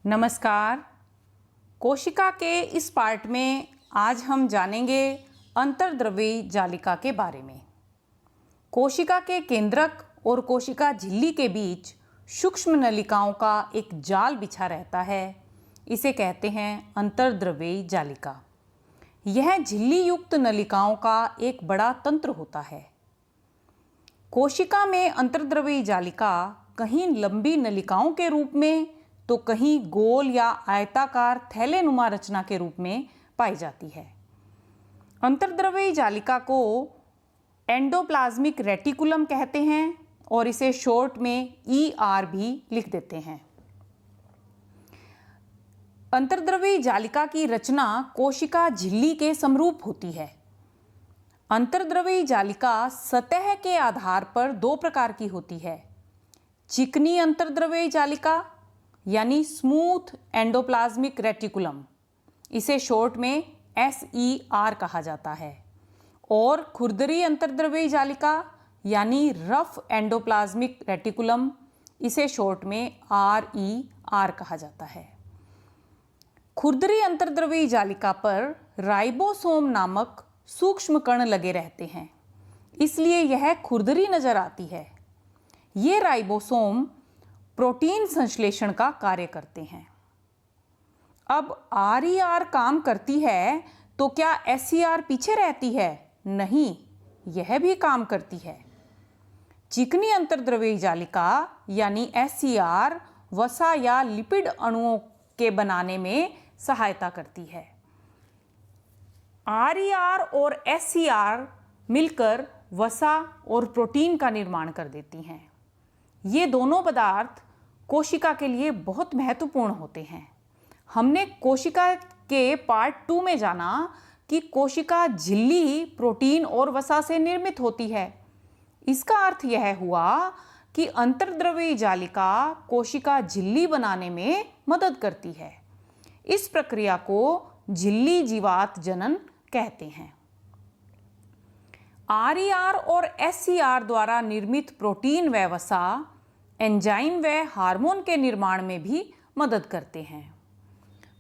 नमस्कार। कोशिका के इस पार्ट में आज हम जानेंगे अंतर्द्रव्यी जालिका के बारे में। कोशिका के केंद्रक और कोशिका झिल्ली के बीच सूक्ष्म नलिकाओं का एक जाल बिछा रहता है। इसे कहते हैं अंतर्द्रव्यी जालिका। यह झिल्ली युक्त नलिकाओं का एक बड़ा तंत्र होता है। कोशिका में अंतर्द्रव्यी जालिका कहीं लंबी नलिकाओं के रूप में तो कहीं गोल या आयताकार थैलेनुमा रचना के रूप में पाई जाती है। अंतर्द्रव्यी जालिका को एंडोप्लाज्मिक रेटिकुलम कहते हैं और इसे शॉर्ट में ER भी लिख देते हैं। अंतर्द्रव्यी जालिका की रचना कोशिका झिल्ली के समरूप होती है। अंतर्द्रव्यी जालिका सतह के आधार पर दो प्रकार की होती है। चिकनी अंतर्द्रव्यी जालिका यानी स्मूथ एंडोप्लाज्मिक रेटिकुलम, इसे शॉर्ट में SER कहा जाता है, और खुरदरी अंतर्द्रव्यी जालिका यानी रफ एंडोप्लाज्मिक रेटिकुलम, इसे शॉर्ट में RER कहा जाता है। खुरदरी अंतर्द्रव्यी जालिका पर राइबोसोम नामक सूक्ष्म कण लगे रहते हैं, इसलिए यह खुरदरी नजर आती है। ये राइबोसोम प्रोटीन संश्लेषण का कार्य करते हैं। अब RER काम करती है तो क्या SER पीछे रहती है? नहीं, यह भी काम करती है। चिकनी अंतर्द्रव्यी जालिका यानी SER वसा या लिपिड अणुओं के बनाने में सहायता करती है। RER और SER मिलकर वसा और प्रोटीन का निर्माण कर देती हैं। ये दोनों पदार्थ कोशिका के लिए बहुत महत्वपूर्ण होते हैं। हमने कोशिका के पार्ट 2 में जाना कि कोशिका झिल्ली प्रोटीन और वसा से निर्मित होती है। इसका अर्थ यह हुआ कि अंतर्द्रव्यी जालिका कोशिका झिल्ली बनाने में मदद करती है। इस प्रक्रिया को झिल्ली जीवात जनन कहते हैं। RER और SER द्वारा निर्मित प्रोटीन व वसा एंजाइम व हार्मोन के निर्माण में भी मदद करते हैं।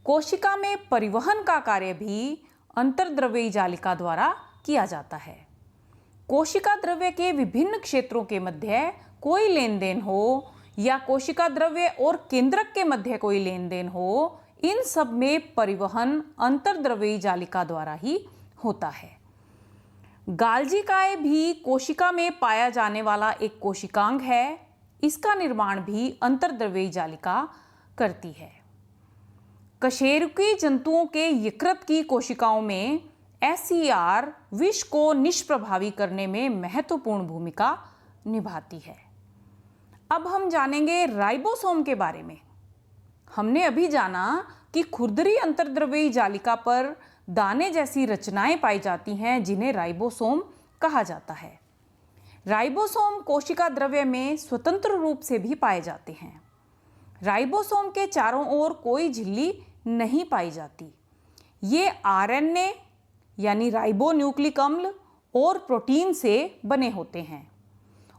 कोशिका में परिवहन का कार्य भी अंतर्द्रव्यी जालिका द्वारा किया जाता है। कोशिका द्रव्य के विभिन्न क्षेत्रों के मध्य कोई लेन देन हो या कोशिका द्रव्य और केंद्रक के मध्य कोई लेन देन हो, इन सब में परिवहन अंतर्द्रव्यी जालिका द्वारा ही होता है। गाल्जी-काय भी कोशिका में पाया जाने वाला एक कोशिकांग है। इसका निर्माण भी अंतर्द्रव्यी जालिका करती है। कशेरुकी जंतुओं के यकृत की कोशिकाओं में SER विष को निष्प्रभावी करने में महत्वपूर्ण भूमिका निभाती है। अब हम जानेंगे राइबोसोम के बारे में। हमने अभी जाना कि खुरदरी अंतर्द्रव्यी जालिका पर दाने जैसी रचनाएं पाई जाती हैं, जिन्हें राइबोसोम कहा जाता है। राइबोसोम कोशिका द्रव्य में स्वतंत्र रूप से भी पाए जाते हैं। राइबोसोम के चारों ओर कोई झिल्ली नहीं पाई जाती। ये RNA यानी राइबो न्यूक्लिक अम्ल और प्रोटीन से बने होते हैं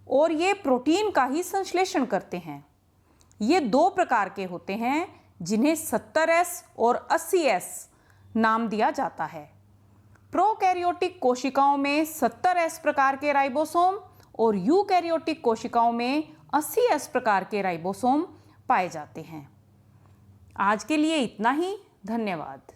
और ये प्रोटीन का ही संश्लेषण करते हैं। ये दो प्रकार के होते हैं, जिन्हें 70S और 80S नाम दिया जाता है। प्रोकैरियोटिक कोशिकाओं में 70S प्रकार के राइबोसोम और यूकैरियोटिक कोशिकाओं में 80S प्रकार के राइबोसोम पाए जाते हैं। आज के लिए इतना ही। धन्यवाद।